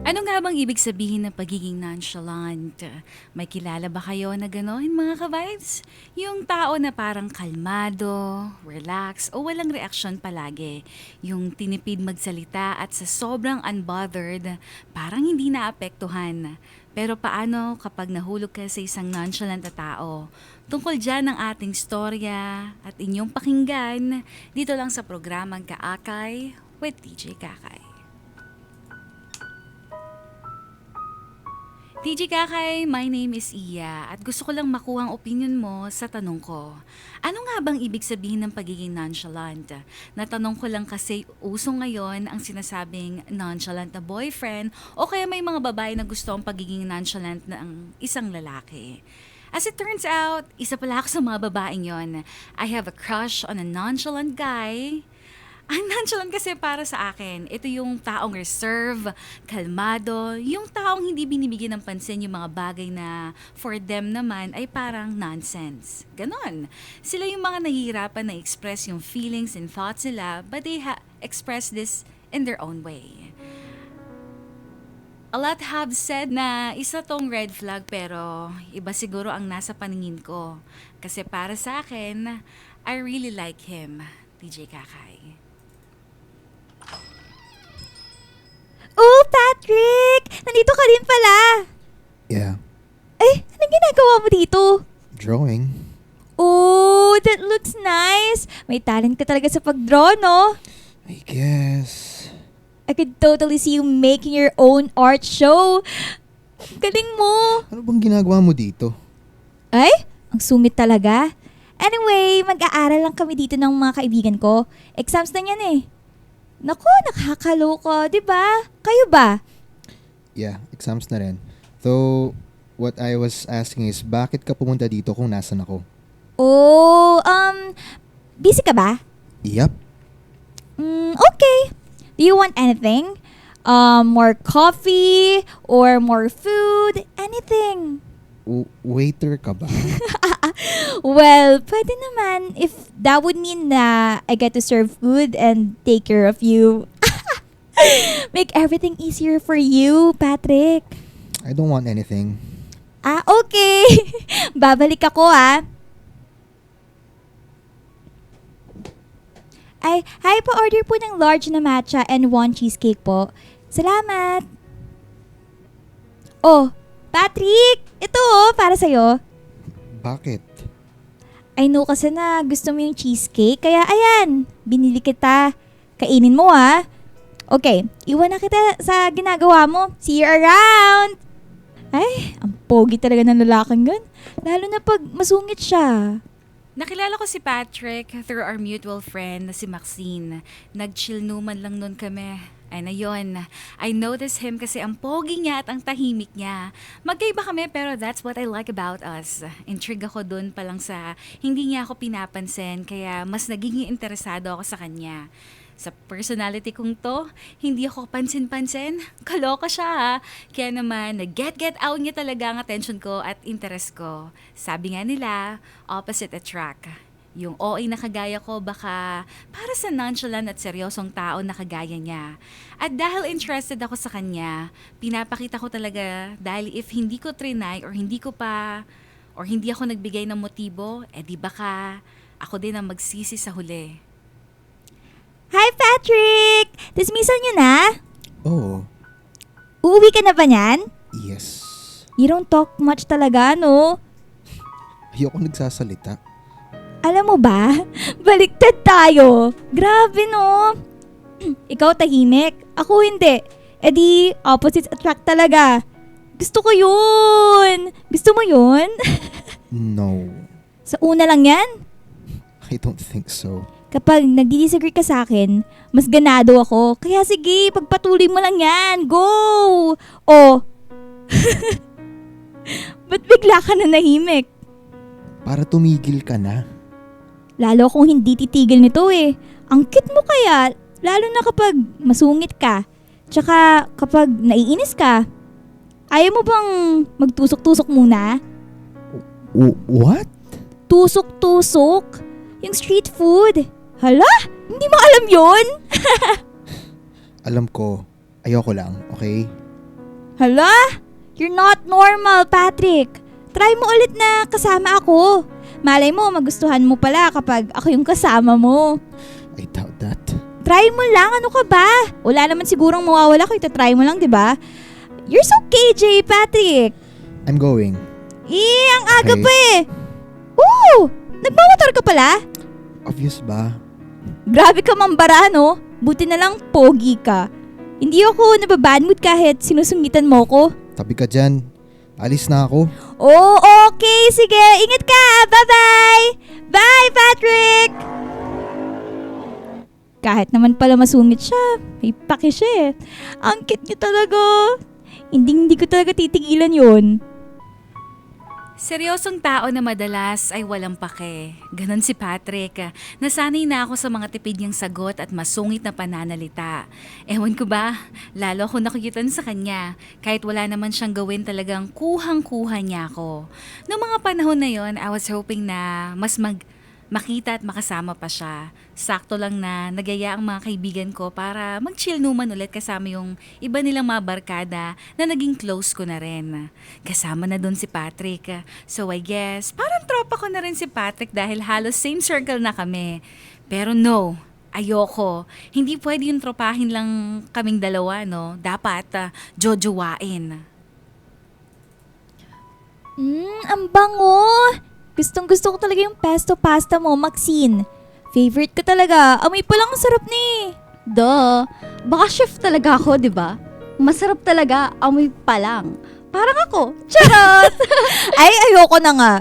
Ano nga bang ibig sabihin ng pagiging nonchalant? May kilala ba kayo na gano'n, mga ka-vibes? Yung tao na parang kalmado, relax, o walang reaksyon palagi. Yung tinipid magsalita at sa sobrang unbothered, parang hindi naapektuhan. Pero paano kapag nahulog ka sa isang nonchalant na tao? Tungkol dyan ang ating storya at inyong pakinggan dito lang sa programang Kaakay with DJ Kakay. TG Kakay, my name is Iya at gusto ko lang makuha ang opinion mo sa tanong ko. Ano nga bang ibig sabihin ng pagiging nonchalant? Natanong ko lang kasi uso ngayon ang sinasabing nonchalant na boyfriend o kaya may mga babae na gusto ang pagiging nonchalant ng isang lalaki. As it turns out, isa pala ako sa mga babaeng yon. I have a crush on a nonchalant guy. Ang nonchalant kasi para sa akin, ito yung taong reserve, kalmado, yung taong hindi binibigyan ng pansin yung mga bagay na for them naman ay parang nonsense. Ganon. Sila yung mga nahihirapan na express yung feelings and thoughts nila but they express this in their own way. A lot have said na isa tong red flag pero iba siguro ang nasa paningin ko. Kasi para sa akin, I really like him, DJ Kakay. Oh, Patrick! Nandito ka din pala! Yeah, Anong ginagawa mo dito? drawing. Oh, that looks nice! May talent ka talaga sa pag-draw, no? I guess. I could totally see you making your own art show. Galing mo! Ano bang ginagawa mo dito? Ay, ang sungit talaga. Anyway, mag-aaral lang kami dito ng mga kaibigan ko. Exams na yan eh. Naku, nakakaloka, di ba? Kayo ba? Yeah, exams na rin. Though, what I was asking is, bakit ka pumunta dito kung nasan ako? Oh, busy ka ba? Yup. Okay. Do you want anything? More coffee or more food? Anything. Waiter ka ba? Well, pwede naman if that would mean na I get to serve food and take care of you. Make everything easier for you, Patrick. I don't want anything. Okay. Babalik ako, ah. Ay, hi, pa-order po ng large na matcha and 1 cheesecake po. Salamat. Oh, Patrick! Ito para sa'yo. Bakit? I know kasi na gusto mo yung cheesecake, kaya ayan, binili kita. Kainin mo, ah. Okay, iwan na kita sa ginagawa mo. See you around! Ay, ang pogi talaga ng lalaking gan. Lalo na pag masungit siya. Nakilala ko si Patrick through our mutual friend na si Maxine. Nag-chill-numan lang nun kami. Ay na yun, I noticed him kasi ang pogi niya at ang tahimik niya. Magkaiba kami pero that's what I like about us. Intrigue ako dun pa lang sa hindi niya ako pinapansin kaya mas nagiging interesado ako sa kanya. Sa personality kong to, hindi ako pansin-pansin. Kaloka siya ha. Kaya naman, nag-get out niya talaga ang attention ko at interest ko. Sabi nga nila, opposite attract. Yung OA na kagaya ko baka para sa nonchalant at seryosong tao na kagaya niya. At dahil interested ako sa kanya, pinapakita ko talaga dahil if hindi ko trinay or hindi ako nagbigay ng motibo, di baka ako din ang magsisi sa huli. Hi, Patrick! Dismissan niyo na? Oh, Uuwi ka na ba niyan? yes. You don't talk much talaga, no? Ayoko nagsasalita. Alam mo ba? Baliktad tayo. Grabe, no? Ikaw tahimik. Ako hindi. Di opposites attract talaga. Gusto ko yun. Gusto mo yun? No, Sa una lang yan. I don't think so. Kapag nagdi-disagree ka sa akin, mas ganado ako. Kaya sige, pagpatuloy mo lang yan. Go! Oh. Ba't bigla ka na nahimik? Para tumigil ka na. Lalo kung hindi titigil nito eh. Ang cute mo kaya, lalo na kapag masungit ka. Tsaka kapag naiinis ka. Ayaw mo bang magtusok-tusok muna? What? Tusok-tusok? Yung street food. Hala? Hindi mo alam yon? Alam ko, ayoko lang, okay? Hala? You're not normal, Patrick. Try mo ulit na kasama ako. Malay mo, magustuhan mo pala kapag ako yung kasama mo. I doubt that. Try mo lang, ano ka ba? Wala naman sigurong mawawala kung itatry mo lang, di ba? You're so KJ, Patrick. I'm going. Ang aga Okay. pa eh. Oo! Nagmamotor ka pala? Obvious ba? Grabe ka mambara, no? Buti na lang pogi ka. Hindi ako nababad mood kahit sinusungitan mo ko. Tabi ka dyan. Alis na ako. Oh, okay. Sige, ingat ka. Bye-bye. Bye, Patrick. Kahit naman pala masungit siya, may paki siya eh. Ang cute niya talaga. Hindi ko talaga titigilan yun. Seryosong tao na madalas ay walang pake. Ganon si Patrick. Nasanay na ako sa mga tipid niyang sagot at masungit na pananalita. Ewan ko ba, lalo ako nakikitan sa kanya. Kahit wala naman siyang gawin, talagang kuhang-kuha niya ako. Noong mga panahon na yon, I was hoping na mas makita at makasama pa siya. Sakto lang na nagaya ang mga kaibigan ko para mag-chill numan ulit kasama yung iba nilang mga barkada na naging close ko na rin. Kasama na doon si Patrick. So I guess, parang tropa ko na rin si Patrick dahil halos same circle na kami. Pero no, ayoko. Hindi pwede yung tropahin lang kaming dalawa, no? Dapat jojowain. Ang bango. Gustong-gusto ko talaga yung pesto pasta mo, Maxine. Favorite ko talaga. Amoy pa lang ang sarap ni. Duh. Baka chef talaga ako, di ba? Masarap talaga, amoy pa lang. Parang ako. Charot! Ay, ayoko na nga.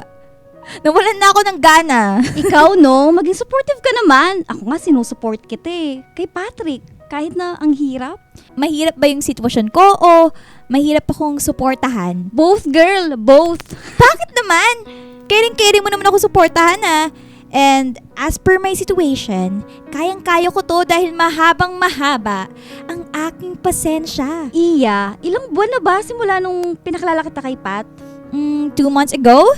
Nawalan na ako ng gana. Ikaw, no? Maging supportive ka naman. Ako nga, sinusupport kita eh. Kay Patrick. Kahit na ang hirap. Mahirap ba yung sitwasyon ko o mahirap akong suportahan? Both, girl. Both. Bakit naman? Caring-caring mo naman ako suportahan ah. And as per my situation, kayang-kaya ko to dahil mahabang mahaba ang aking pasensya. Iya, ilang buwan na ba simula nung pinakilala kita kay Pat? 2 months ago?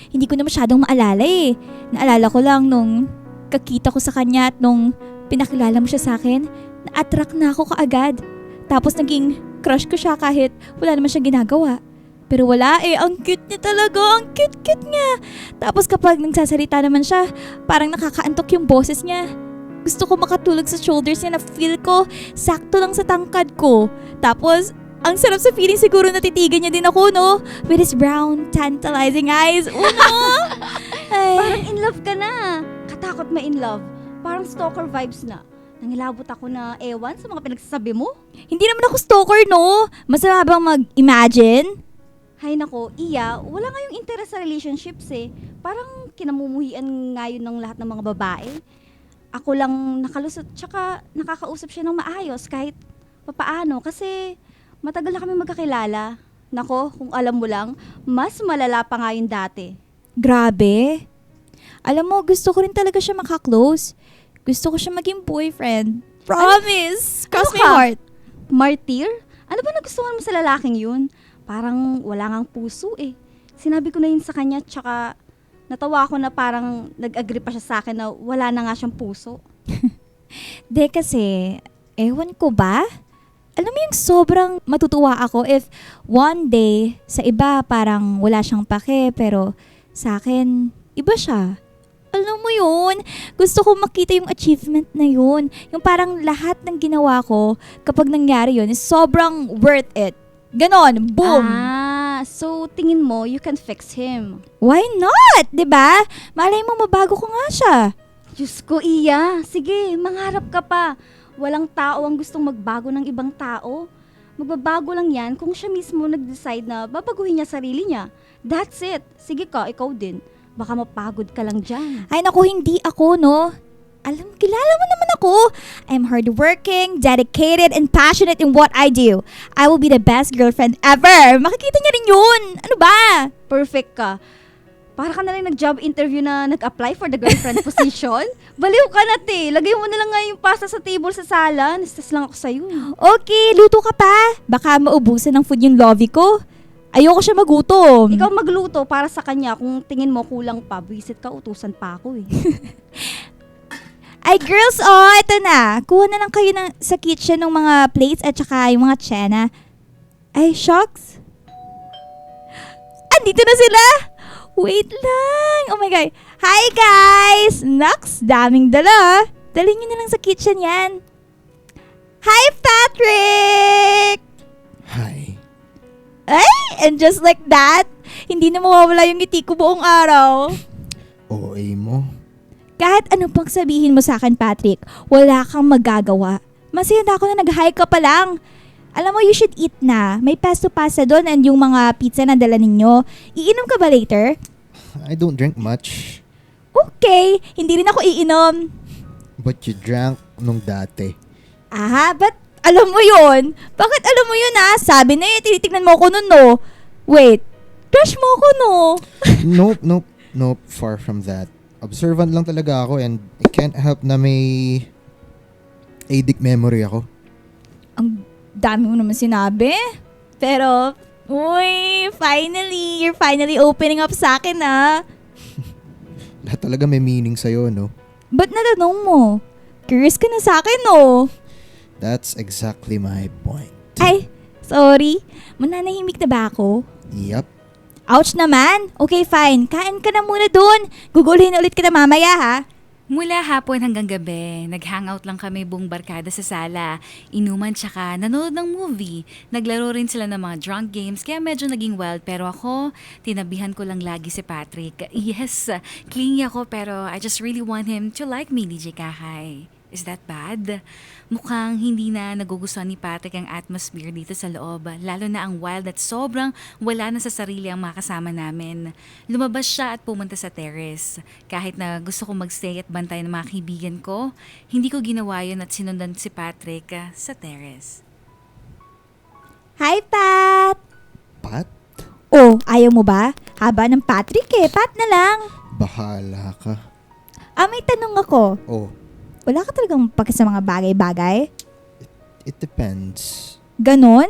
Hindi ko na masyadong maalala eh. Naalala ko lang nung kakita ko sa kanya at nung pinakilala mo siya sa akin, na-attract na ako kaagad. Tapos naging crush ko siya kahit wala naman siyang ginagawa. Pero wala eh, ang cute niya talaga, ang cute niya. Tapos kapag nagsasalita naman siya, parang nakakaantok yung boses niya. Gusto ko makatulog sa shoulders niya na feel ko sakto lang sa tangkad ko. Tapos, ang sarap sa feeling siguro natitigan niya din ako, no? With his brown, tantalizing eyes. Uno! Ay. Parang in love ka na. Katakot ma in love. Parang stalker vibes na. Nangilabot ako na ewan sa mga pinagsasabi mo. Hindi naman ako stalker, no? Masama bang mag-imagine? Hay nako, iya, wala nga yung interest sa relationships eh. Parang kinamumuhian ngayon ng lahat ng mga babae. Ako lang nakalusot, tsaka nakakausap siya ng maayos kahit papaano. Kasi matagal na kami magkakilala. Nako, kung alam mo lang, mas malala pa nga yung dati. Grabe. Alam mo, gusto ko rin talaga siya makaklose. Gusto ko siya maging boyfriend. Promise! Cross Ano my ka? heart. Martyr? Ano ba nagustuhan mo sa lalaking yun? Parang wala ngang puso eh. Sinabi ko na yun sa kanya, tsaka natawa ako na parang nag-agree pa siya sa akin na wala na nga siyang puso. De kasi, ewan ko ba? Alam mo yung sobrang matutuwa ako if one day sa iba parang wala siyang pake pero sa akin, iba siya. Alam mo yun, gusto ko makita yung achievement na yun. Yung parang lahat ng ginawa ko kapag nangyari yun is sobrang worth it. Ganon, boom! So tingin mo, you can fix him. Why not? 'Di ba? Malay mo mabago ko nga siya. Diyos ko, iya. Sige, mangarap ka pa. Walang tao ang gustong magbago ng ibang tao. Magbabago lang yan kung siya mismo nag-decide na babaguhin niya sarili niya. That's it. Sige ka, ikaw din. Baka mapagod ka lang dyan. Ay naku, hindi ako, no? Kilala mo naman ako. I'm hardworking, dedicated, and passionate in what I do. I will be the best girlfriend ever. Makikita niya rin yun. Ano ba? Perfect ka. Para ka na rin nag-job interview na nag-apply for the girlfriend position. Baliw ka na, te. Lagay mo na lang nga yung pasta sa table sa sala. Nastas lang ako sa'yo. Okay, luto ka pa. Baka maubusan ng food yung lovey ko. Ayoko siya magutom. Ikaw magluto para sa kanya. Kung tingin mo kulang pa, visit ka, utusan pa ako eh. Ay girls, ito na. Kuha na lang kayo sa kitchen ng mga plates at saka yung mga tsena. Ay, shucks. Andito na sila! Wait lang! Oh my God. Hi, guys! Naks, daming dala. Dalhin nyo na lang sa kitchen yan. Hi, Patrick! Hi. Ay! And just like that, hindi na mawawala yung ngiti ko buong araw. OA mo. Kahit ano pang sabihin mo sa akin, Patrick, wala kang magagawa. Masaya na ako na nag-hi ka pa lang. Alam mo, you should eat na. May pesto pasta doon and yung mga pizza na dala ninyo. Iinom ka ba later? I don't drink much. Okay, hindi rin ako iinom. But you drank nung dati. Ah, but alam mo yun? Bakit alam mo yun Sabi na tinitignan mo ako nun no. Wait, crush mo ako no? Nope. Far from that. Observant lang talaga ako and I can't help na may ADIC memory ako. Ang dami mo naman sinabi. Pero, uy, you're finally opening up sa akin Lahat talaga may meaning sa'yo, no? Ba't natanong mo? Curious ka na sa akin, no? That's exactly my point. Ay, sorry. Mananahimik na ba ako? Yup. Ouch naman. Okay, fine. Kain ka na muna dun. Guguluhin ulit kita mamaya, ha? Mula hapon hanggang gabi, nag-hangout lang kami buong barkada sa sala. Inuman tsaka nanonood ng movie. Naglaro rin sila ng mga drunk games kaya medyo naging wild. Pero ako, tinabihan ko lang lagi si Patrick. Yes, clingy ako pero I just really want him to like me, DJ Kahay. Is that bad? Mukhang hindi na nagugustuhan ni Patrick ang atmosphere dito sa loob. Lalo na ang wild at sobrang wala na sa sarili ang mga kasama namin. Lumabas siya at pumunta sa terrace. Kahit na gusto ko magstay at bantay ng mga kaibigan ko, hindi ko ginawa yun at sinundan si Patrick sa terrace. Hi, Pat! Pat? Oh, ayaw mo ba? Haba ng Patrick Pat na lang. Bahala ka. May tanong ako. Oh, Wala ka talagang pake sa mga bagay-bagay? it depends. Ganon?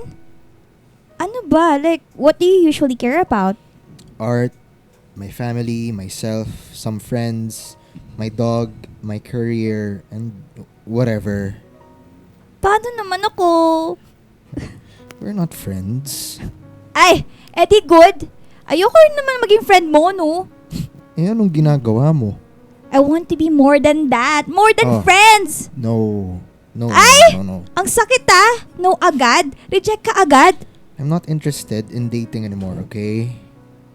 Ano ba? Like, what do you usually care about? Art, my family, myself, some friends, my dog, my career, and whatever. Paano naman ako? We're not friends. Ay, edi good. Ayoko rin naman maging friend mo, no? Eh, anong ginagawa mo? I want to be more than that. More than Oh. friends. No. Ay! No. Ang sakit No agad. Reject ka agad. I'm not interested in dating anymore, okay?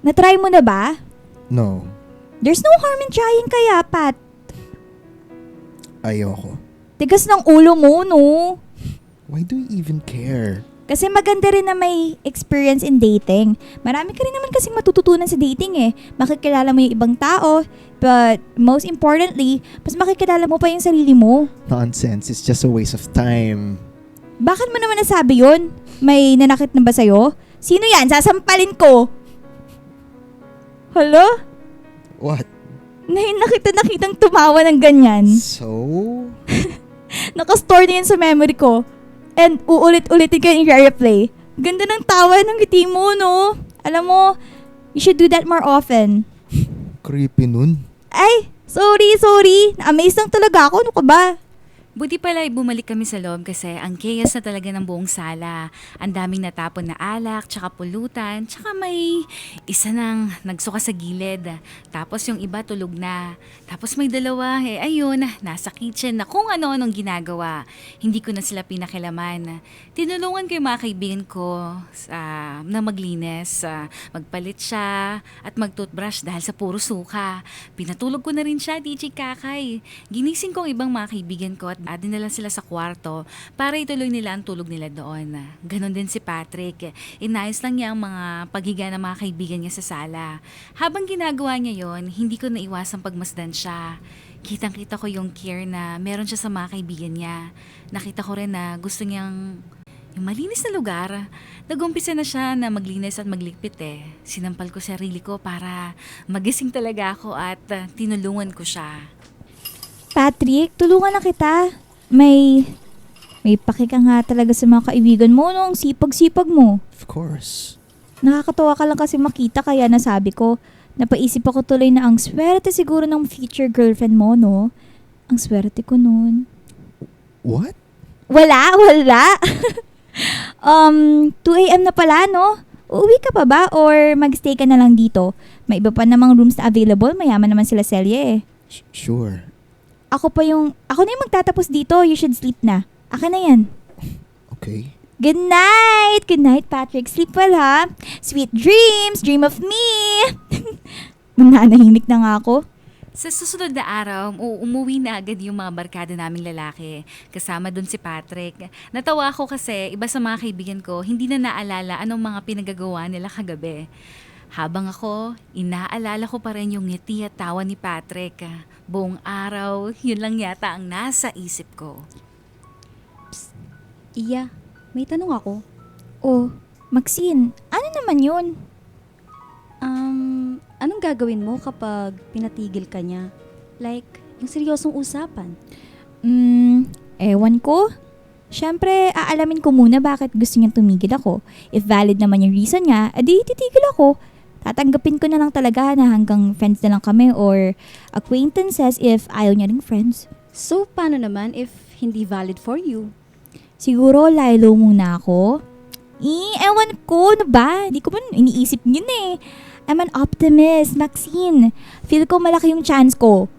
Natry mo na ba? No. There's no harm in trying kaya, Pat. Ayoko. Tigas ng ulo mo, no? Why do you even care? Kasi maganda rin na may experience in dating. Marami ka rin naman kasing matututunan sa dating Makikilala mo yung ibang tao. But most importantly, mas makikilala mo pa yung sarili mo. Nonsense. It's just a waste of time. Bakit mo naman nasabi yun? May nanakit na ba sa'yo? Sino yan? Sasampalin ko. Hello? What? Ngayon na nakitang tumawa ng ganyan. So? Nakastore na yun sa memory ko. And uulit-ulitin ko yung i-replay. Ganda ng tawa ng ngiti mo, no? Alam mo, you should do that more often. Creepy nun. Ay, sorry. Na-amaze lang talaga ako. Ano ka ba? Buti pala bumalik kami sa loob kasi ang chaos na talaga ng buong sala. Ang daming natapon na alak, tsaka pulutan, tsaka may isa nang nagsuka sa gilid. Tapos yung iba tulog na. Tapos may dalawa, ayun, nasa kitchen na kung ano-anong ginagawa. Hindi ko na sila pinakilaman. Tinulungan ko yung mga kaibigan ko na maglinis. Magpalit siya at mag-toothbrush dahil sa puro suka. Pinatulog ko na rin siya, DJ Kakay. Ginising ko ang ibang mga kaibigan ko at dinala sila sa kwarto para ituloy nila ang tulog nila doon. Ganon din si Patrick. Inayos lang niya ang mga paghiga ng mga kaibigan niya sa sala. Habang ginagawa niya yon, hindi ko naiwasang pagmasdan siya. Kitang-kita ko yung care na meron siya sa mga kaibigan niya. Nakita ko rin na gusto niyang yung malinis na lugar. Nag-umpisa na siya na maglinis at magligpit Sinampal ko sarili ko para magising talaga ako at tinulungan ko siya. Patrick, tulungan na kita. May paki ka nga talaga sa mga kaibigan mo nung sipag-sipag mo. Of course. Nakakatawa ka lang kasi makita kaya nasabi ko. Napaisip ako tuloy na ang swerte siguro ng future girlfriend mo, no? Ang swerte ko nun. What? Wala. 2 a.m. na pala, no? Uuwi ka pa ba or magstay ka na lang dito? May iba pa namang rooms na available. Mayaman naman sila Celia eh. Sure. Ako na yung magtatapos dito. You should sleep na. Akin na yan. Okay. Good night! Good night, Patrick. Sleep well, ha? Sweet dreams! Dream of me! Nananahimik na nga ako. Sa susunod na araw, umuwi na agad yung mga barkada naming lalaki. Kasama dun si Patrick. Natawa ako kasi iba sa mga kaibigan ko, hindi na naalala anong mga pinagagawa nila kagabi. Habang ako, inaalala ko pa rin yung ngiti at tawa ni Patrick. Buong araw, yun lang yata ang nasa isip ko. Iya, may tanong ako. Oh, Maxine, ano naman yun? Anong gagawin mo kapag pinatigil ka niya? Like, yung seryosong usapan. Ewan ko. Siyempre, aalamin ko muna bakit gusto niyang tumigil ako. If valid naman yung reason niya, edi titigil ako. Tatanggapin ko na lang talaga na hanggang friends na lang kami or acquaintances if ayaw niya ring friends. So, paano naman if hindi valid for you? Siguro, laylo muna ako. Ewan ko, ano ba? Hindi ko ba iniisip yun eh. I'm an optimist, Maxine. Feel ko malaki yung chance ko.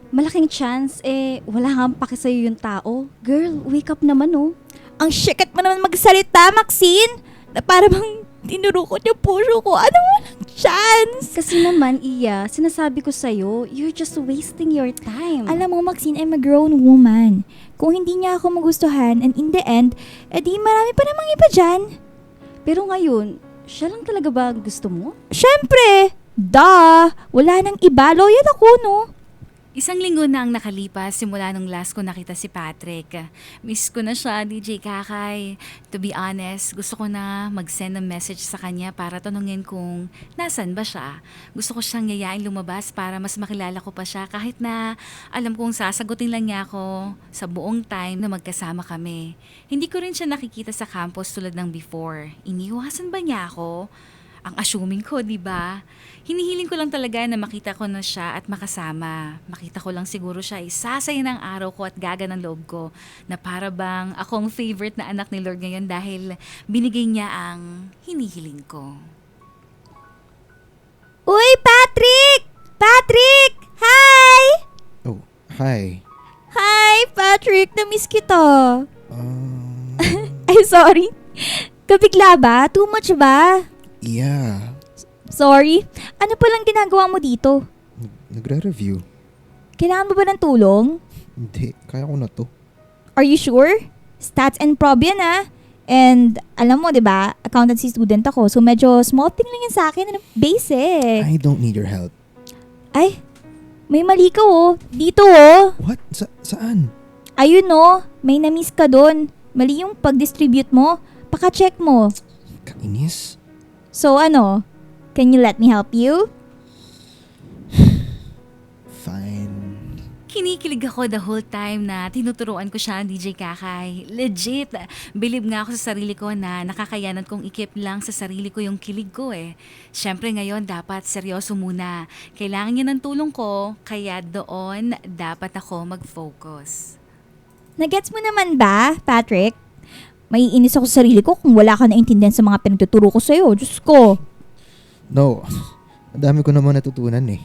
Malaking chance, wala kang paki sa'yo yung tao. Girl, wake up naman, oh. Ang shikat mo naman magsalita, Maxine! Na para bang tinurukot yung puso ko. Anong walang chance? Kasi naman, Iya, sinasabi ko sa'yo, you're just wasting your time. Alam mo, Maxine, I'm a grown woman. Kung hindi niya ako magustuhan and in the end, edi marami pa namang iba dyan. Pero ngayon, siya lang talaga ba ang gusto mo? Syempre! Wala nang iba. Loyal ako, no? 1 linggo na ang nakalipas simula nung last ko nakita si Patrick. Miss ko na siya, DJ Kakay. To be honest, gusto ko na mag-send ng message sa kanya para tanungin kung nasan ba siya. Gusto ko siyang yayain lumabas para mas makilala ko pa siya kahit na alam kong sasagutin lang niya ako sa buong time na magkasama kami. Hindi ko rin siya nakikita sa campus tulad ng before. Iniiwasan ba niya ako? Ang assuming ko, di ba? Hinihiling ko lang talaga na makita ko na siya at makasama. Makita ko lang siguro siya isasaya ng araw ko at gaga ng loob ko na para bang akong favorite na anak ni Lord ngayon dahil binigay niya ang hinihiling ko. Uy, Patrick! Patrick! Hi! Oh, hi. Hi, Patrick! Na-miss kita. Um, Ay, sorry. Kabigla ba? Too much ba? yeah. Sorry. Ano palang ginagawa mo dito? Nagre-review. Kailangan mo ba ng tulong? Hindi, kaya ko na to. Are you sure? Stats and prob yan ah. And alam mo, di ba, accountancy student ako. So medyo small thing lang yan sa akin. Ano, basic. I don't need your help. Ay, may mali ka oh. Dito oh. What? Saan? Ayun oh. May na-miss ka doon. Mali yung pag-distribute mo. Paka-check mo. Kainis? So ano? Can you let me help you? Fine. Kinikilig ako the whole time na tinuturuan ko siya DJ Kakay. Legit, believe nga ako sa sarili ko na nakakayanan kong ikip lang sa sarili ko yung kilig ko eh. Siyempre ngayon dapat seryoso muna. Kailangan niya ng tulong ko, kaya doon dapat ako mag-focus. Nagets mo naman ba, Patrick? May inis ako sa sarili ko kung wala ka naintindihan sa mga pinagtuturo ko sa'yo. Diyos ko. No, ang dami ko naman natutunan eh.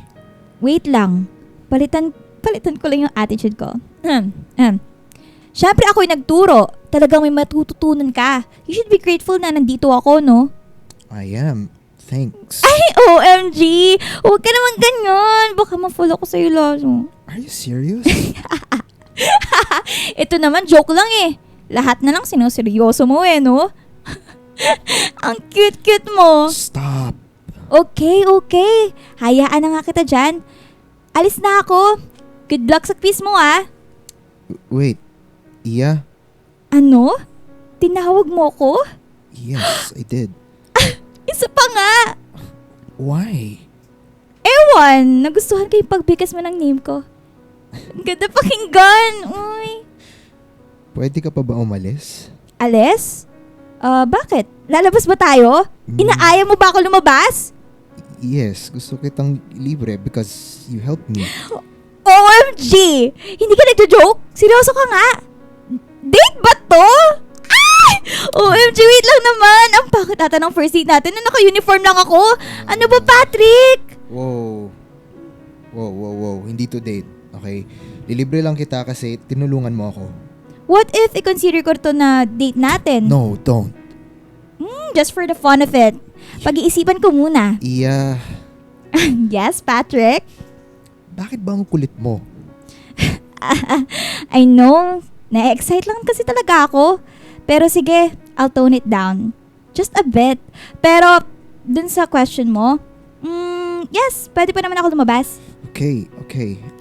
Wait lang. Palitan ko lang yung attitude ko. Siyempre ako yung nagturo. Talagang may matututunan ka. You should be grateful na nandito ako, no? I am. Thanks. Ay, OMG! Huwag ka naman ganyan. Baka ma-follow ko sa'yo lalo. Are you serious? Ito naman, joke lang eh. Lahat na lang sinuseryoso mo eh, no? Ang cute-cute mo. Stop. Okay. Hayaan na nga kita dyan. Alis na ako. Good luck sa quiz mo ah. Wait. Iya? Ano? Tinawag mo ko? Yes, I did. Isa pa nga. Why? Ewan, nagustuhan ko yung pagbigas mo ng name ko. Ang ganda pakinggan. Uy. Pwede ka pa ba umalis? Alis? Bakit? Lalabas ba tayo? Inaaya mo ba ako lumabas? Yes, gusto kitang libre because you helped me. OMG! Hindi ka nagjo-joke? Seryoso ka nga? Date ba to? Ay! OMG, wait lang naman. Ang bakit ata ng first date natin na naka-uniform lang ako? Ano ba, Patrick? Wow. Wow. Hindi to date. Okay? Lilibre lang kita kasi tinulungan mo ako. What if i-consider ko to na date natin? No, don't. Just for the fun of it. Pag-iisipan ko muna. Iya, Yes, Patrick? bakit ba ang kulit mo? I know. Na-excite lang kasi talaga ako. Pero sige, I'll tone it down. Just a bit. Pero, dun sa question mo, yes, pwede pa naman ako lumabas. Okay.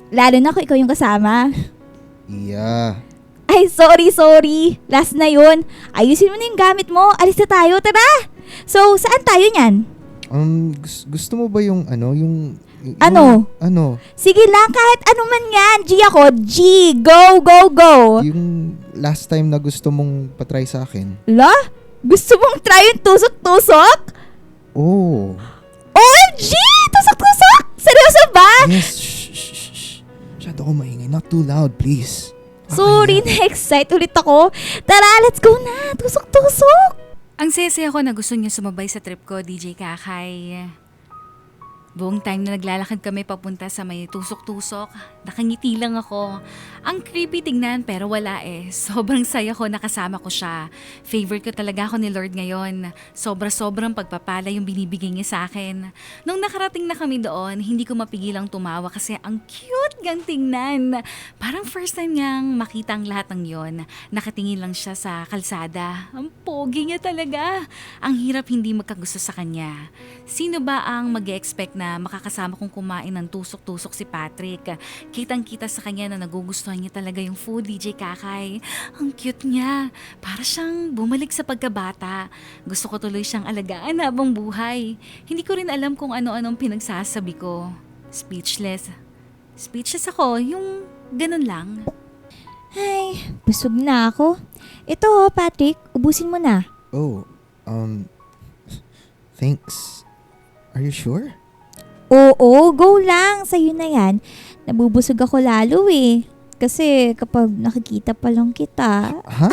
Lalo na kung ikaw yung kasama. Iya. Ay, sorry. Last na yun. Ayusin mo na yung gamit mo. Alis na tayo, tara! So, saan tayo niyan? Gusto mo ba yung yung Ano? Ano? Sige lang, kahit ano man yan. G ako. G. Go. Yung last time na gusto mong patry sa akin. La? Gusto mong try yung tusok-tusok? Oh. OMG! Tusok-tusok? Seryoso ba? Yes. Shh. Masyado ako maingay. Not too loud, please. Sorry, na-excite ulit ako. Tara, let's go na. Tusok-tusok. Ang saya-saya ko na gusto niya sumabay sa trip ko, DJ Kakay. Buong time na naglalakad kami papunta sa may tusok-tusok, nakangiti lang ako. Ang creepy tignan pero wala eh. Sobrang saya ko nakasama ko siya. Favorite ko talaga ako ni Lord ngayon. Sobra-sobrang pagpapala yung binibigay niya sa akin. Nung nakarating na kami doon, hindi ko mapigilang tumawa kasi ang cute gang tingnan. Parang first time niyang makita ang lahat ng yon. Nakatingin lang siya sa kalsada. Ang pogi niya talaga. Ang hirap hindi magkagusto sa kanya. Sino ba ang mag-expect na makakasama kong kumain ng tusok-tusok si Patrick? Kitang-kita sa kanya na nagugustuhan niya talaga yung food, DJ Kakay. Ang cute niya. Para siyang bumalik sa pagkabata. Gusto ko tuloy siyang alagaan habang buhay. Hindi ko rin alam kung ano-anong pinagsasabi ko. Speechless. Speechless ako, yung ganun lang. Ay, busog na ako. Ito, Patrick, ubusin mo na. Oh, thanks. Are you sure? Oo, go lang. Sa'yo na yan. Nabubusog ako lalo eh. Kasi kapag nakikita pa lang kita. Ha?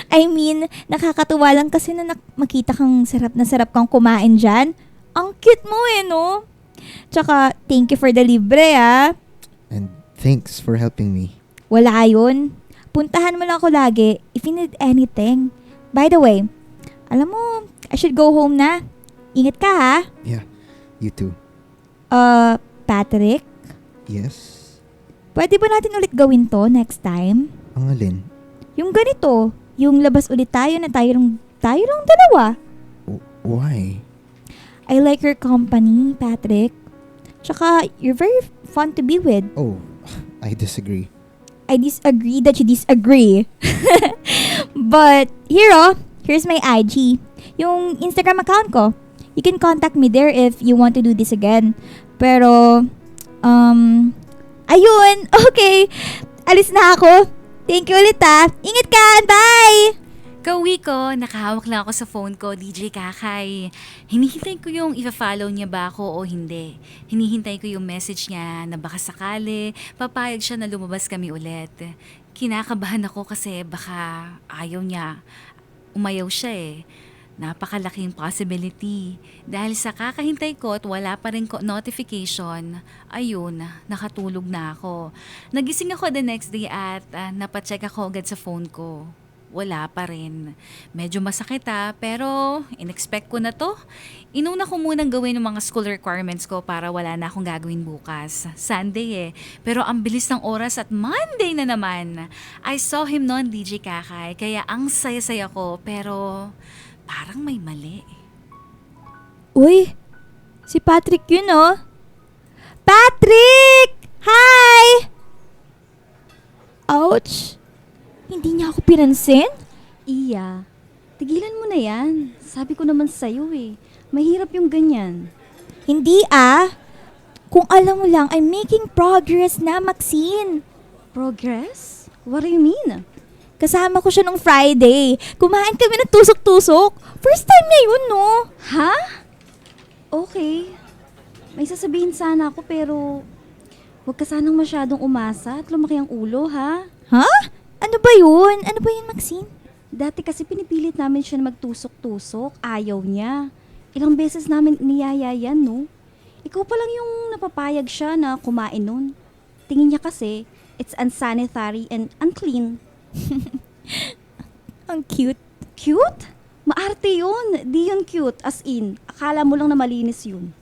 I mean, nakakatuwa lang kasi na makita kang sarap kang kumain dyan. Ang cute mo eh, no? Tsaka, thank you for the libre ah. And thanks for helping me. Wala yun. Puntahan mo lang ako lagi if you need anything. By the way, alam mo, I should go home na. Ingat ka ha. Yeah, you too. Patrick, Yes? pwede ba natin ulit gawin to next time? Ang alin? Yung ganito, yung labas ulit tayo na tayo lang dalawa. Why? I like your company, Patrick. Tsaka, you're very fun to be with. Oh, I disagree. I disagree that you disagree. But, here's my IG. Yung Instagram account ko. You can contact me there if you want to do this again. Pero, ayun, okay. Alis na ako. Thank you ulit ah. Ingat ka, bye! Kauwi ko, nakahawak lang ako sa phone ko, DJ Kakay. Hinihintay ko yung i-follow niya ba ako o hindi. Hinihintay ko yung message niya na baka sakali, papayag siya na lumabas kami ulit. Kinakabahan ako kasi baka ayaw niya. Umayaw siya eh. Napakalaking possibility. Dahil sa kakahintay ko at wala pa rin notification, ayun, nakatulog na ako. Nagising ako the next day at napacheck ako agad sa phone ko. Wala pa rin. Medyo masakit pero in-expect ko na to. Inuna ko munang gawin yung mga school requirements ko para wala na akong gagawin bukas. Sunday Pero ang bilis ng oras at Monday na naman. I saw him noon, DJ Kakay, kaya ang saya-saya ko pero parang may mali. Uy, si Patrick yun oh. Patrick! Hi! Ouch! Hindi niya ako pinansin? Iya, tigilan mo na yan. Sabi ko naman sa'yo eh. Mahirap yung ganyan. Hindi Kung alam mo lang, I'm making progress na, Maxine. Progress? What do you mean? Kasama ko siya nung Friday. Kumain kami ng tusok-tusok. First time niya yun, no? Ha? Okay. May sasabihin sana ako pero huwag ka sanang masyadong umasa at lumaki ang ulo, ha? Ha? Ano ba yun? Ano ba yun, Maxine? Dati kasi pinipilit namin siya na magtusok-tusok. Ayaw niya. Ilang beses namin niyaya yan, no? Ikaw pa lang yung napapayag siya na kumain nun. Tingin niya kasi, it's unsanitary and unclean. Ang cute. Cute? Maarte yun. Di yun cute. As in, akala mo lang na malinis yun.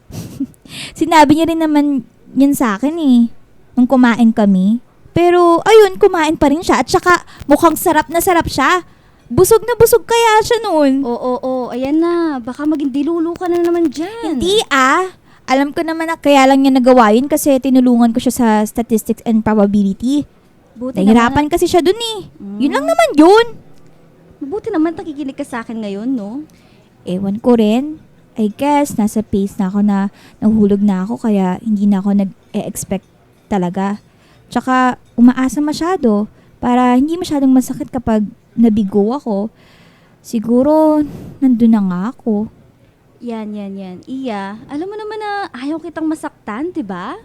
Sinabi niya rin naman yun sa akin eh. Nung kumain kami. Pero, ayun, kumain pa rin siya. At saka, mukhang sarap na sarap siya. Busog na busog kaya siya noon. Oo, ayan na. Baka maging dilulo ka na naman dyan. Hindi ah. Alam ko naman na kaya lang niya nagawa yun kasi tinulungan ko siya sa statistics and probability. Buti Nahirapan kasi siya dun eh. Mm. Yun lang naman yun. Mabuti naman nakikinig ka sa akin ngayon, no? Ewan ko rin. I guess, nasa pace na ako na nahulog na ako kaya hindi na ako nag-e-expect talaga. Tsaka, umaasa masyado para hindi masyadong masakit kapag nabigo ako. Siguro, nandun na nga ako. Yan. Iya, alam mo naman na ayaw kitang masaktan, di ba?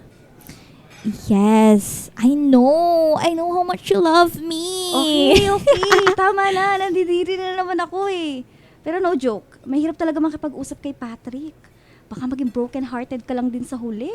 Yes, I know. I know how much you love me. Okay. Tama na. Nandidiri na naman ako eh. Pero no joke, mahirap talaga makipag-usap kay Patrick. Baka maging broken-hearted ka lang din sa huli.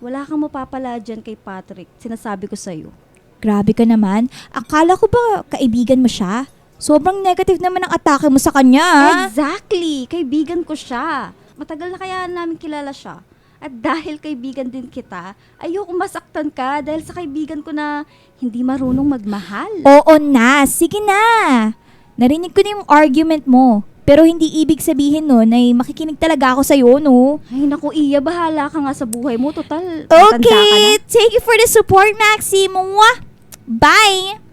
Wala kang mapapala dyan kay Patrick. Sinasabi ko sa'yo. Grabe ka naman. Akala ko ba kaibigan mo siya? Sobrang negative naman ang atake mo sa kanya. Exactly! Kaibigan ko siya. Matagal na kaya namin kilala siya. At dahil kaibigan din kita, ayoko masaktan ka dahil sa kaibigan ko na hindi marunong magmahal. Oo na. Sige na. Narinig ko na yung argument mo. Pero hindi ibig sabihin nun ay makikinig talaga ako sa'yo, no? Ay naku, Iya, bahala ka nga sa buhay mo. Total, matanda ka na. Okay. Thank you for the support, Maxi. Mwah! Bye!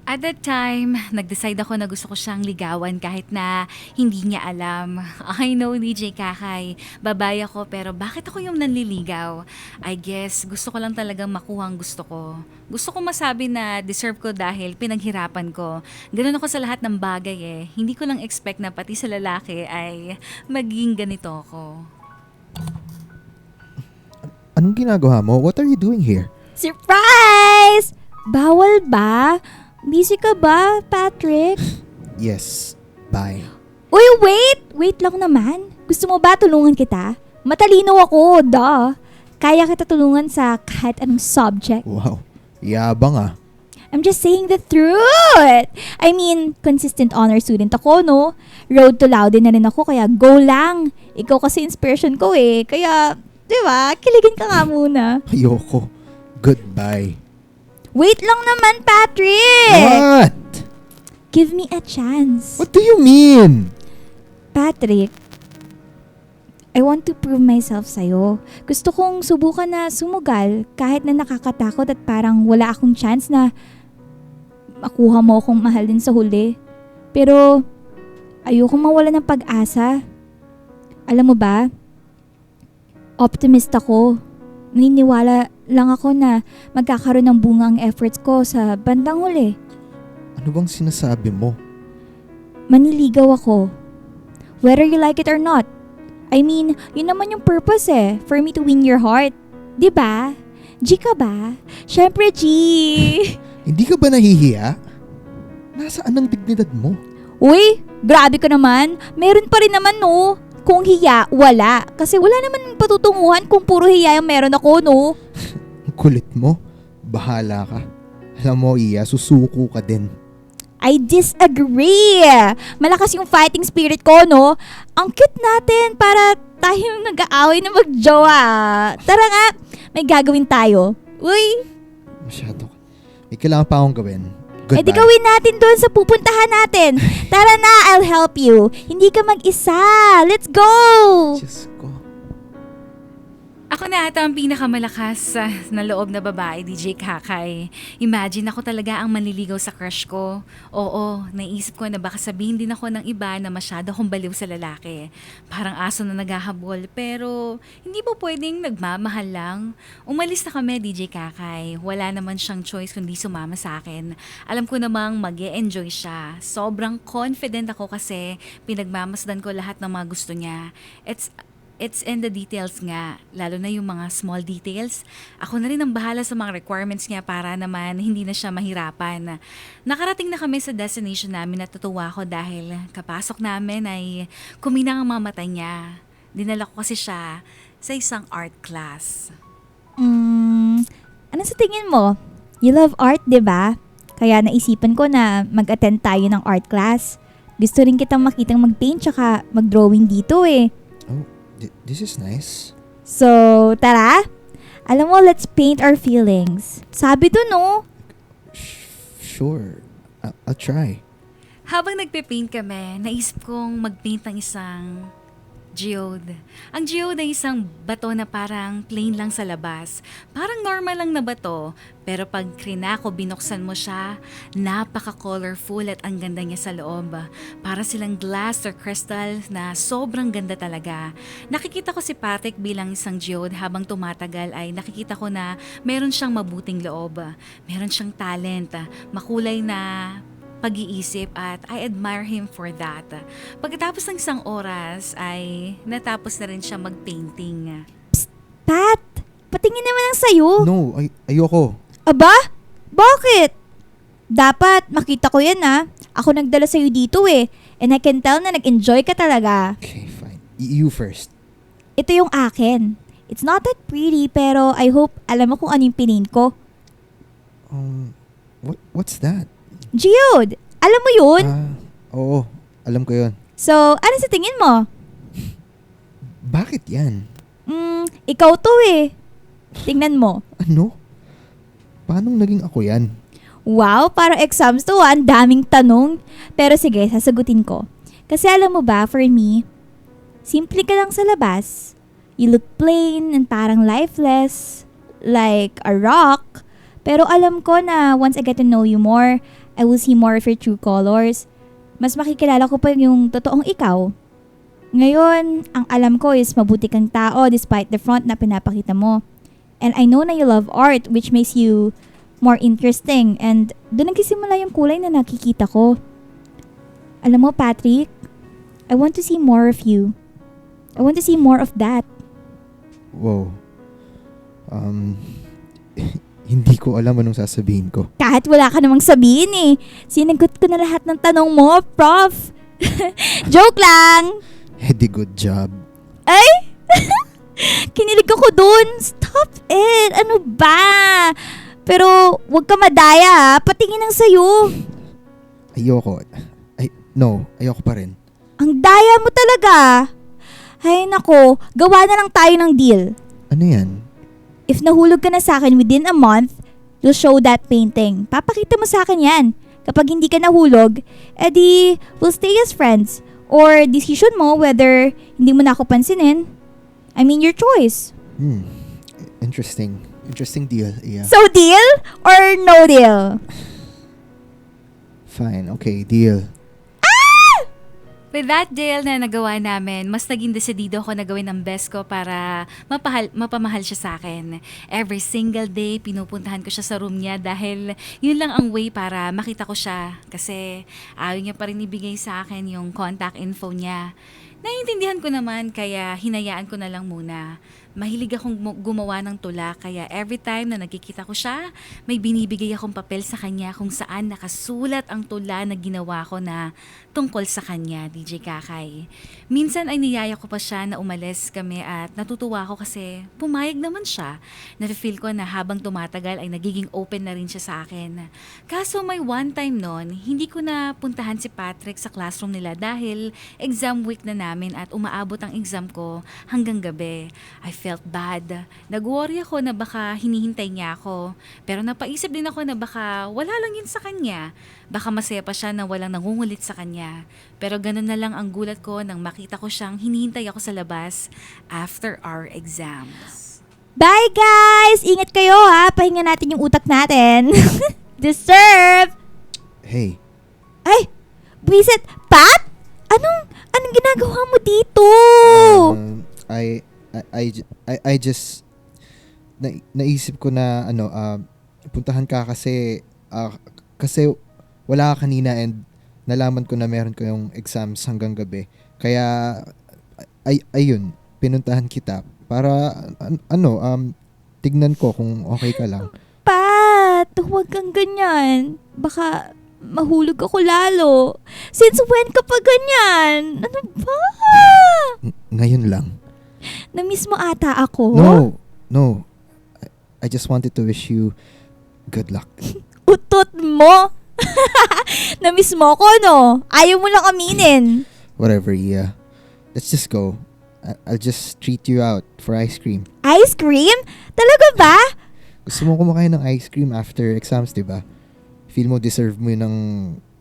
At that time, nag-decide ako na gusto ko siyang ligawan kahit na hindi niya alam. I know, DJ Kakay, babae ako pero bakit ako yung nanliligaw? I guess gusto ko lang talagang makuha ang gusto ko. Gusto ko masabi na deserve ko dahil pinaghirapan ko. Ganun ako sa lahat ng bagay eh. Hindi ko lang expect na pati sa lalaki ay maging ganito ako. Anong ginagawa mo? What are you doing here? Surprise! Bawal ba? Busy ka ba, Patrick? Yes, bye. Uy, wait! Wait lang naman. Gusto mo ba tulungan kita? Matalino ako, duh. Kaya kita tulungan sa kahit anong subject. Wow, yabang ah. I'm just saying the truth. I mean, consistent honor student ako, no? Road to Laude na rin ako, kaya go lang. Ikaw kasi inspiration ko eh. Kaya, di ba, kiligin ka nga muna. Ayoko. Goodbye. Wait lang naman, Patrick! What? Give me a chance. What do you mean? Patrick, I want to prove myself sa'yo. Gusto kong subukan na sumugal kahit na nakakatakot at parang wala akong chance na makuha mo akong mahalin sa huli. Pero ayokong mawala ng pag-asa. Alam mo ba, optimist ako. Naniniwala lang ako na magkakaroon ng bunga ang efforts ko sa bandang huli. Ano bang sinasabi mo? Maniligaw ako. Whether you like it or not. I mean, yun naman yung purpose eh. For me to win your heart. Diba? G ka ba? Syempre, G! Hindi ka ba nahihiya? Nasaan ang dignidad mo? Uy, grabe ka naman. Meron pa rin naman, no? Kung hiya, wala. Kasi wala naman patutunguhan kung puro hiya yung meron ako, no? Ang kulit mo. Bahala ka. Alam mo, Iya, susuko ka din. I disagree. Malakas yung fighting spirit ko, no? Ang cute natin para tayong nag-aaway na magjowa. Tara nga, may gagawin tayo. Uy, Masyado ka. May kailangan pa akong gawin. Goodbye. di gawin natin doon sa pupuntahan natin. Tara na, I'll help you. Hindi ka mag-isa. Let's go! Diyos ko. Ako na ata ang pinakamalakas na loob na babae, DJ Kakay. Imagine ako talaga ang manliligaw sa crush ko. Oo, naisip ko na baka sabihin din ako ng iba na masyado akong baliw sa lalaki. Parang aso na naghahabol, pero hindi po pwedeng nagmamahal lang. Umalis na kami, DJ Kakay. Wala naman siyang choice kundi sumama sa akin. Alam ko namang mag-e-enjoy siya. Sobrang confident ako kasi pinagmamasdan ko lahat ng mga gusto niya. It's in the details nga, lalo na yung mga small details. Ako na rin ang bahala sa mga requirements niya para naman hindi na siya mahirapan. Nakarating na kami sa destination namin at natutuwa ko dahil kapasok namin ay kuminang ang mga mata niya. Dinala ko kasi siya sa isang art class. Ano sa tingin mo? You love art, di ba? Kaya naisipan ko na mag-attend tayo ng art class. Gusto rin kitang makitang mag-paint tsaka mag-drawing dito eh. Oh, this is nice. So, tara? Alam mo, let's paint our feelings. Sabi dun, no? Sure. I'll try. Habang nagpe-paint kami, naisip kong mag-paint ng isang geode. Ang geode ay isang bato na parang plain lang sa labas. Parang normal lang na bato, pero pag krinako binuksan mo siya, napaka-colorful at ang ganda niya sa loob. Para silang glass or crystal na sobrang ganda talaga. Nakikita ko si Patrick bilang isang geode habang tumatagal ay nakikita ko na meron siyang mabuting loob. Meron siyang talent, makulay na pag-iisip at I admire him for that. Pagkatapos ng isang oras ay natapos na rin siya mag-painting. Pat, patingin naman ang sayo. No, ayoko. Aba? Bakit? Dapat makita ko yan Ako nagdala sa'yo dito eh. And I can tell na nag-enjoy ka talaga. Okay, fine. You first. Ito yung akin. It's not that pretty pero I hope alam mo kung ano yung pinaint ko. What's that? Geode! Alam mo yun? Oo. Alam ko yun. So, ano sa tingin mo? Bakit yan? Ikaw to eh. Tingnan mo. Ano? Paano naging ako yan? Wow, parang exams to Ang daming tanong. Pero sige, sasagutin ko. Kasi alam mo ba, for me, simple ka lang sa labas. You look plain and parang lifeless. Like a rock. Pero alam ko na once I get to know you more, I will see more of your true colors. Mas makikilala ko pa yung totoong ikaw. Ngayon, ang alam ko is mabuti kang tao despite the front na pinapakita mo. And I know na you love art which makes you more interesting. And doon nagsisimula yung kulay na nakikita ko. Alam mo, Patrick, I want to see more of you. I want to see more of that. Wow. Hindi ko alam anong sasabihin ko. Kahit wala ka namang sabihin eh. Sinagot ko na lahat ng tanong mo, Prof. Joke lang! Hedy, good job. Ay! Kinilig ako dun. Stop it! Ano ba? Pero wag ka madaya Patingin ang sayo. Ayoko. No, ayoko pa rin. Ang daya mo talaga. Ay nako, gawa na lang tayo ng deal. Ano yan? If nahulog ka na sa akin within a month, you'll show that painting. Papakita mo sa akin yan. Kapag hindi ka nahulog, edi we'll stay as friends. Or decision mo whether hindi mo na ako pansinin. I mean, your choice. Interesting. Interesting deal, yeah. So, deal or no deal? Fine, okay, deal. With that deal na nagawa namin, mas naging desidido ako na gawin ang best ko para mapamahal siya sa akin. Every single day, pinupuntahan ko siya sa room niya dahil yun lang ang way para makita ko siya. Kasi ayaw niya pa rin ibigay sa akin yung contact info niya. Naiintindihan ko naman kaya hinayaan ko na lang muna. Mahilig akong gumawa ng tula kaya every time na nagkikita ko siya, may binibigay akong papel sa kanya kung saan nakasulat ang tula na ginawa ko na tungkol sa kanya, DJ Kakay. Minsan ay niyaya ko pa siya na umalis kami at natutuwa ako kasi pumayag naman siya. Nafe-feel ko na habang tumatagal ay nagiging open na rin siya sa akin. Kaso may one time noon, hindi ko na puntahan si Patrick sa classroom nila dahil exam week na namin at umaabot ang exam ko hanggang gabi. I felt bad. Nag-worry ako na baka hinihintay niya ako. Pero napaisip din ako na baka wala lang yun sa kanya. Baka masaya pa siya na walang nangungulit sa kanya. Pero ganun na lang ang gulat ko nang makita ko siyang hinihintay ako sa labas after our exams. Bye guys! Ingat kayo Pahinga natin yung utak natin. Deserve! Hey, Ay! Buisit! Pat? Anong ginagawa mo dito? I just naisip ko na puntahan ka kasi wala ka kanina and nalaman ko na meron ko yung exams hanggang gabi. Kaya ayun, pinuntahan kita para, tignan ko kung okay ka lang. Pat, huwag kang ganyan. Baka mahulog ako lalo. Since when ka pa ganyan? Ano ba? Ngayon lang. Namiss mo ata ako? No. I just wanted to wish you good luck. Utot mo? Namiss mo ko, no? Ayaw mo lang aminin. Whatever, Iya. Let's just go. I'll just treat you out for ice cream. Ice cream? Talaga ba? Gusto mo kumakain ng ice cream after exams, di ba? Feel mo deserve mo yun ng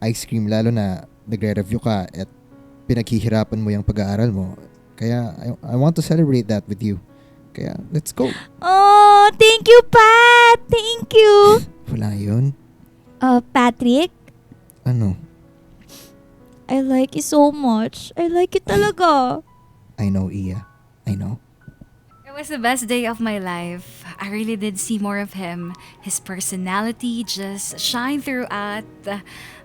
ice cream lalo na nagre-review ka at pinaghihirapan mo yung pag-aaral mo. Kaya I want to celebrate that with you. Kaya let's go. Oh, thank you, Pat. Thank you. Wala yun. Patrick, Ano? I like you so much. I like you talaga. I know, Iya. I know. It was the best day of my life. I really did see more of him. His personality just shine throughout.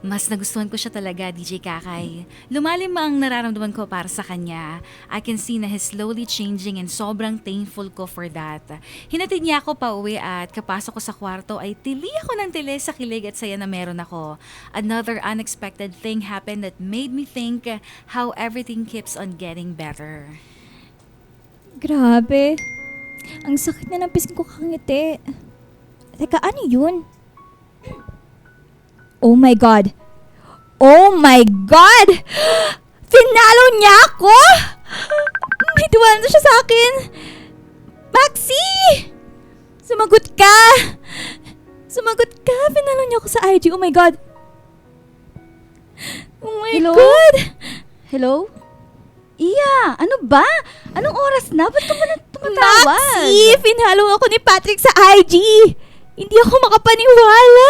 Mas nagustuhan ko siya talaga, DJ Kakay. Lumalim ang nararamdaman ko para sa kanya. I can see na he's slowly changing and sobrang thankful ko for that. Hinatid niya ako pa uwi at kapasok ko sa kwarto ay tili ako ng tili sa kilig at saya na meron ako. Another unexpected thing happened that made me think how everything keeps on getting better. Grabe. Ang sakit na ng pisngi ko kakangiti. Teka, ano yun? Oh my God. Oh my God! Finalo niya ako! May tiwala na siya sa akin. Maxi! Sumagot ka! Sumagot ka! Finalo niya ako sa IG. Oh my God. Oh my Hello? God! Hello? Iya, ano ba? Anong oras na? Ba't ka ba tumatawag? Maxi! Finalo ako ni Patrick sa IG! Hindi ako makapaniwala!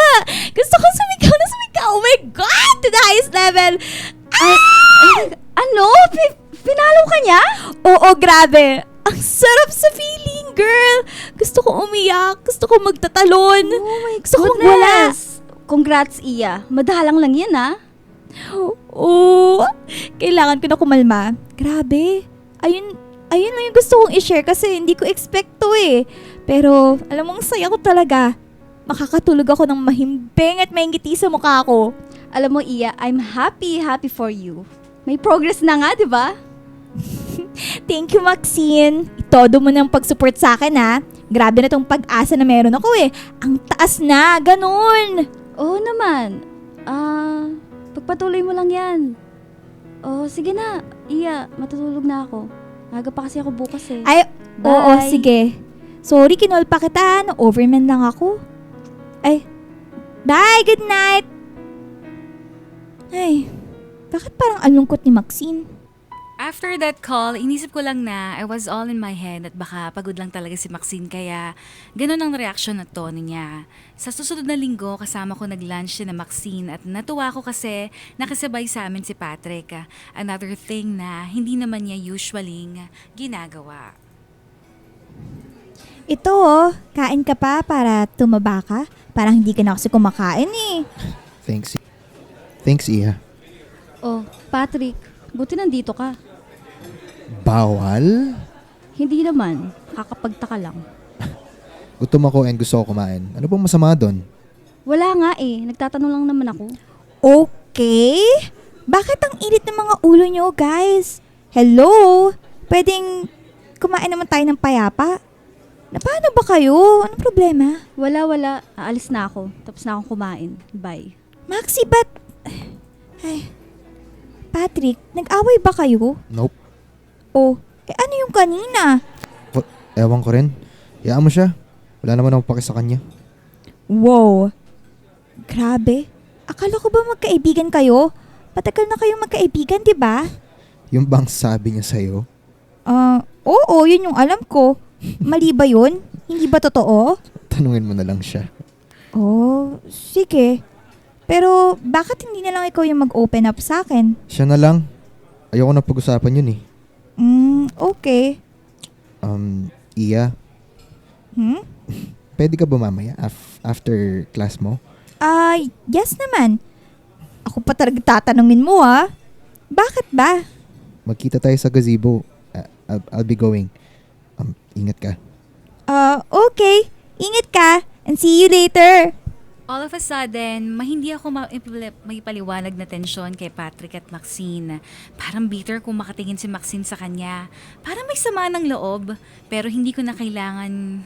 Gusto ko sumigaw na sumigaw! Oh my God! To the highest level! Ano? Pinalo ka niya? Oo, grabe! Ang sarap sa feeling, girl! Gusto ko umiyak! Gusto ko magtatalon! Oh my Gusto ko magwala! Congrats, Iya. Madalang lang yan, ah. Oo! Kailangan ko na kumalma. Grabe! Ayun lang yung gusto kong i-share kasi hindi ko expect to eh. Pero, alam mo, ang saya ko talaga. Makakatulog ako ng mahimbing at maingiti sa mukha ko. Alam mo, Iya, I'm happy for you. May progress na nga, di ba? Thank you, Maxine. Itodo mo ng pag-support sa akin, ha. Grabe na tong pag-asa na meron ako eh. Ang taas na, ganun. Oo naman. Pagpatuloy mo lang yan. Oh, sige na. Iya, matutulog na ako. Aga pa kasi ako bukas eh. Ay, oo, Bye. sige. Sorry, kinol pa kita. Na-overman lang ako. Ay, bye, good night. Ay, bakit parang alungkot ni Maxine? After that call, inisip ko lang na I was all in my head at baka pagod lang talaga si Maxine kaya ganun ang reaksyon at tono niya. Sa susunod na linggo, kasama ko nag-lunch na Maxine at natuwa ko kasi nakasabay sa amin si Patrick. Another thing na hindi naman niya usually ginagawa. Ito oh, kain ka pa para tumaba ka? Parang hindi ka na kasi kumakain eh. Thanks, Iya. Oh, Patrick, buti nandito ka. Bawal? Hindi naman. Kakapagtaka lang. Gutom ako and gusto ko kumain. Ano bang masama doon? Wala nga eh. Nagtatanong lang naman ako. Okay? Bakit ang init ng mga ulo nyo, guys? Hello? Pwedeng kumain naman tayo ng payapa? Na paano ba kayo? Anong problema? Wala. Aalis na ako. Tapos na akong kumain. Bye. Maxi, ba't... Ay... Patrick, nag-away ba kayo? Nope. Oh, ano yung kanina? Ewan ko rin. Hayaan mo siya. Wala naman akong paki sa kanya. Wow. Grabe. Akala ko ba magkaibigan kayo? Patagal na kayong magkaibigan, di ba? Yung bang sabi niya sa'yo? Oo, yun yung alam ko. Mali ba yun? Hindi ba totoo? Tanungin mo na lang siya. Oh, sige. Pero bakit hindi na lang ikaw yung mag-open up sa akin? Siya na lang. Ayoko na pag-usapan yun eh. Okay. Iya, Hmm? pwede ka ba mamaya after class mo? Yes naman. Ako pa talaga tatanungin mo Bakit ba? Magkita tayo sa gazebo. I'll be going. Ingat ka. Okay. Ingat ka. And see you later. All of a sudden, hindi ako may paliwanag na tensyon kay Patrick at Maxine. Parang bitter kung makatingin si Maxine sa kanya. Parang may sama ng loob. Pero hindi ko na kailangan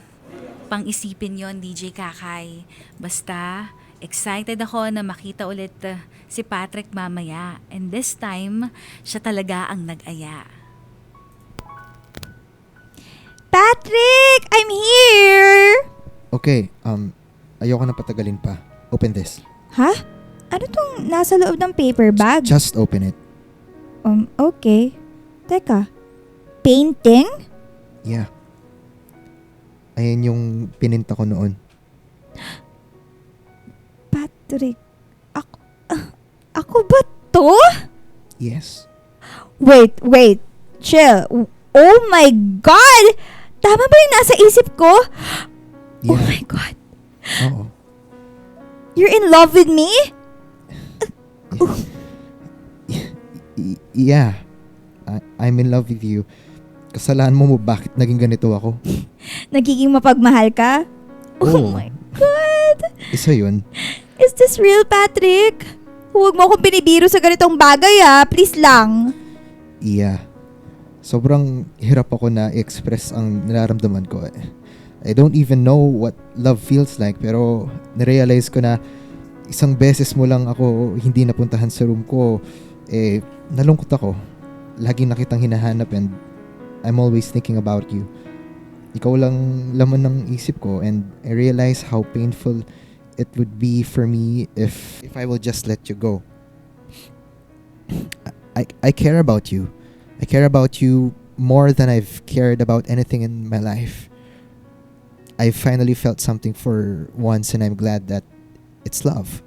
pang isipin yon, DJ Kakay. Basta, excited ako na makita ulit si Patrick mamaya. And this time, siya talaga ang nag-aya. Patrick! I'm here! Okay, ayoko na patagalin pa. Open this. Ha? Ano tong nasa loob ng paper bag? Just open it. Okay. Teka. Painting? Yeah. Ayan yung pininta ko noon. Patrick, ako ba to? Yes. Wait. Chill. Oh my God! Tama ba yung nasa isip ko? Oh Yeah. my God. Oo. You're in love with me? Yeah. I'm in love with you. Kasalanan mo bakit naging ganito ako. Nagiging mapagmahal ka? Oh Oo. my God! Isa yun. Is this real, Patrick? Huwag mo akong binibiro sa ganitong bagay Please lang. Yeah. Sobrang hirap ako na i-express ang nararamdaman ko. I don't even know what love feels like, pero narealize ko na isang beses mo lang ako hindi napuntahan sa room ko, nalungkot ako. Laging nakitang hinahanap and I'm always thinking about you. Ikaw lang laman ng isip ko, and I realize how painful it would be for me if I will just let you go. I care about you. I care about you more than I've cared about anything in my life. I finally felt something for once, and I'm glad that it's love.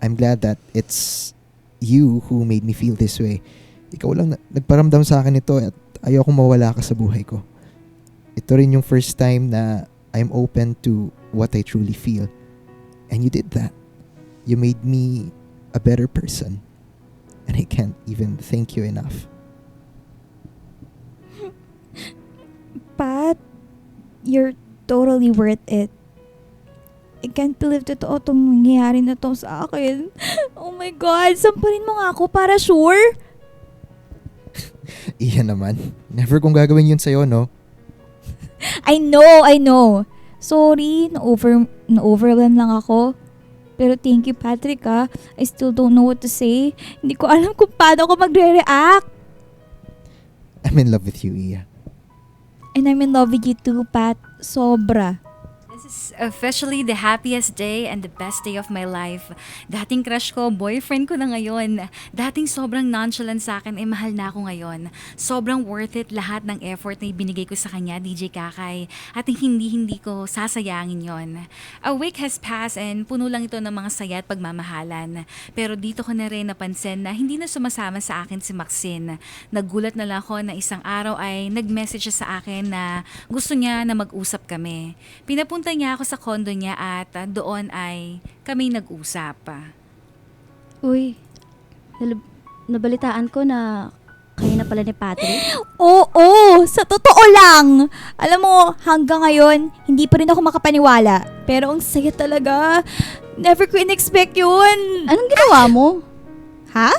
I'm glad that it's you who made me feel this way. Ikaw lang nagparamdam sa akin ito at ayokong mawala ka sa buhay ko. Ito rin yung first time na I'm open to what I truly feel. And you did that. You made me a better person. And I can't even thank you enough. Pat, you're totally worth it. I can't believe totoo itong nangyayari na to sa akin. Oh my God, samparin mo nga ako para sure. Iyan naman. Never kong gagawin yun sa'yo, no? I know. Sorry, na-overwhelm lang ako. Pero thank you, Patrick I still don't know what to say. Hindi ko alam kung paano ko magre-react. I'm in love with you, Iya. And I'm in love with you too, Pat. Sobra. This is officially the happiest day and the best day of my life. Dating crush ko, boyfriend ko na ngayon. Dating sobrang nonchalant sa akin, mahal na ako ngayon. Sobrang worth it lahat ng effort na ibinigay ko sa kanya, DJ Kakay. At hindi ko sasayangin yon. A week has passed and puno lang ito ng mga saya at pagmamahalan. Pero dito ko na rin napansin na hindi na sumasama sa akin si Maxine. Naggulat na lang ako na isang araw ay nag-message siya sa akin na gusto niya na mag-usap kami. Pinapunta niya ako sa condo niya at doon ay kami nag-usap. Uy, nabalitaan ko na kayo na pala ni Patrick. Oo, sa totoo lang. Alam mo, hanggang ngayon, hindi pa rin ako makapaniwala. Pero ang saya talaga. Never ko in-expect yun. Anong ginawa mo? Ha?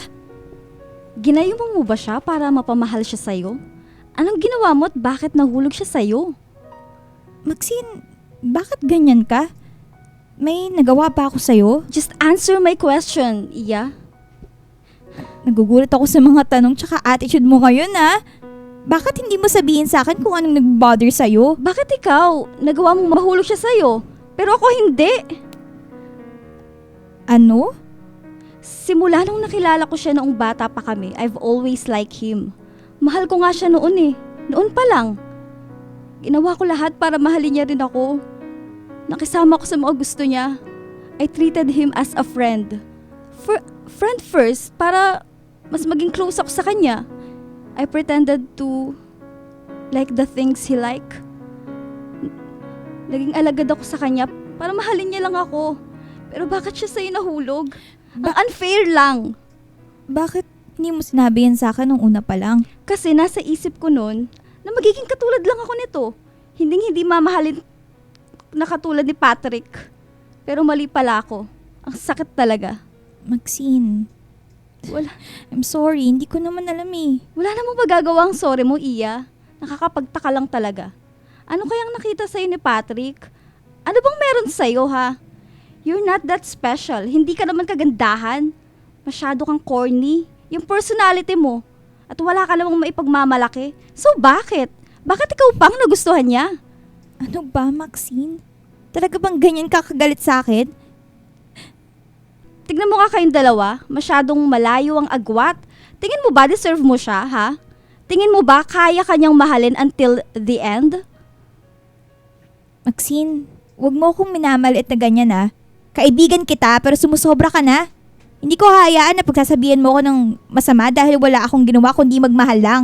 Ginayuman mo ba siya para mapamahal siya sa'yo? Anong ginawa mo at bakit nahulog siya sa'yo? Maxine, bakit ganyan ka? May nagawa pa ako sa'yo? Just answer my question, Iya. Nagugulat ako sa mga tanong tsaka attitude mo ngayon Bakit hindi mo sabihin sa akin kung anong nag-bother sa'yo? Bakit ikaw? Nagawa mong mahulog siya sa'yo, pero ako hindi. Ano? Simula nung nakilala ko siya noong bata pa kami, I've always liked him. Mahal ko nga siya noon Noon pa lang. Ginawa ko lahat para mahalin niya rin ako. Nakisama ko sa mga gusto niya. I treated him as a friend. Friend first, para mas maging close ako sa kanya. I pretended to like the things he like. Naging alagad ako sa kanya para mahalin niya lang ako. Pero bakit siya sa'yo nahulog? Ang unfair lang. Bakit Hindi mo sinabi yan sa akin nung una pa lang. Kasi nasa isip ko noon na magiging katulad lang ako nito. Hindi mamahalin na katulad ni Patrick. Pero mali pala ako. Ang sakit talaga. Maxine, Wala, I'm sorry. Hindi ko naman alam eh. wala namang magagawa ang sorry mo, Iya. Nakakapagtaka lang talaga. Ano kayang nakita sa'yo ni Patrick? Ano bang meron sa'yo, ha? You're not that special. Hindi ka naman kagandahan. Masyado kang corny. Yung personality mo. At wala ka namang maipagmamalaki. So bakit? Bakit ikaw pang nagustuhan niya? Ano ba, Maxine? Talaga bang ganyan ka kagalit sa akin? Tignan mo nga kayong dalawa. Masyadong malayo ang agwat. Tingin mo ba deserve mo siya, ha? Tingin mo ba kaya kanyang mahalin until the end? Maxine, wag mo akong minamaliit na ganyan ah. Kaibigan kita pero sumusobra ka na. Hindi ko hayaan na pagsasabihan mo ako ng masama dahil wala akong ginawa kundi magmahal lang.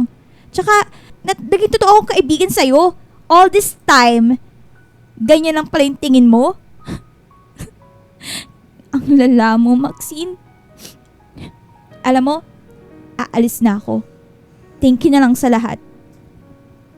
Tsaka, naging totoo akong kaibigan sa'yo. All this time, ganyan lang pala yung tingin mo? Ang lala mo, Maxine. Alam mo, aalis na ako. Thank you na lang sa lahat.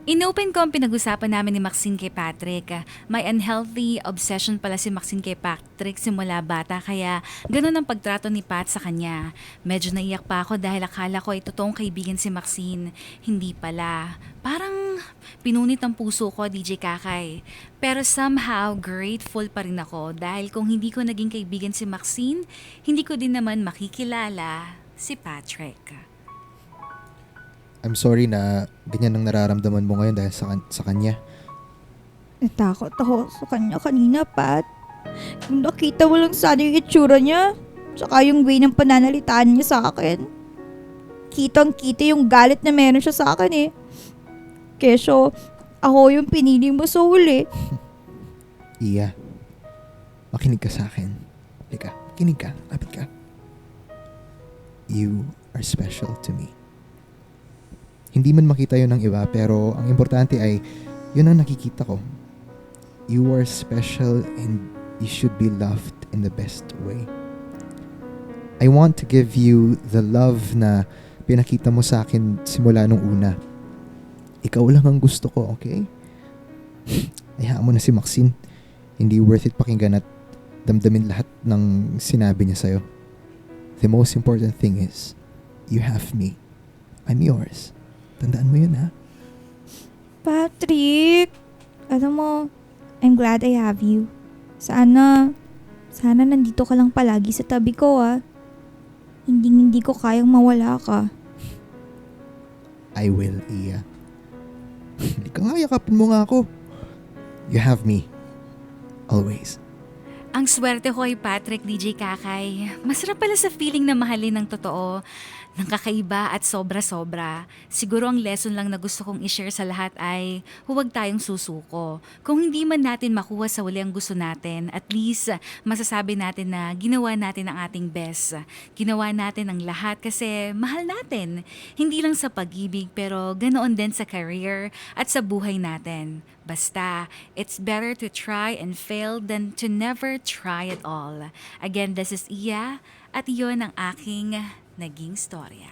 Inopen ko ang pinag-usapan namin ni Maxine kay Patrick. May unhealthy obsession pala si Maxine kay Patrick simula bata kaya ganun ang pagtrato ni Pat sa kanya. Medyo naiyak pa ako dahil akala ko ay totoong kaibigan si Maxine. Hindi pala. Parang pinunit ang puso ko, DJ Kakay. Pero somehow grateful pa rin ako dahil kung hindi ko naging kaibigan si Maxine, hindi ko din naman makikilala si Patrick. I'm sorry na ganyan ang nararamdaman mo ngayon dahil sa kanya. Natakot ako sa kanya kanina, Pat. Yung nakita mo lang sana yung itsura niya. Tsaka yung way ng pananalitaan niya sa akin. Kitang-kita yung galit na meron siya sa akin eh. Keso, ako yung pinili mo sa huli. Iya, makinig ka sa akin. Halika, makinig ka. Lapit ka. You are special to me. Hindi man makita yun ng iba, pero ang importante ay yun ang nakikita ko. You are special and you should be loved in the best way. I want to give you the love na pinakita mo sa akin simula nung una. Ikaw lang ang gusto ko, okay? Hayaan mo na si Maxine. Hindi worth it pakinggan at damdamin lahat ng sinabi niya sa'yo. The most important thing is, you have me. I'm yours. Tandaan mo yun, ha? Patrick! Alam mo, I'm glad I have you. Sana nandito ka lang palagi sa tabi ko ah. Hindi ko kayang mawala ka. I will, Iya. Hindi ka nga, yakapin mo nga ako. You have me. Always. Ang swerte ko kay Patrick, DJ Kakay. Masarap pala sa feeling na mahalin ng totoo, ng kakaiba at sobra-sobra. Siguro ang lesson lang na gusto kong i-share sa lahat ay huwag tayong susuko. Kung hindi man natin makuha sa huli ang gusto natin, at least masasabi natin na ginawa natin ang ating best. Ginawa natin ang lahat kasi mahal natin. Hindi lang sa pag-ibig pero ganoon din sa career at sa buhay natin. Basta, it's better to try and fail than to never try at all. Again, this is Iya at iyon ang aking naging storya.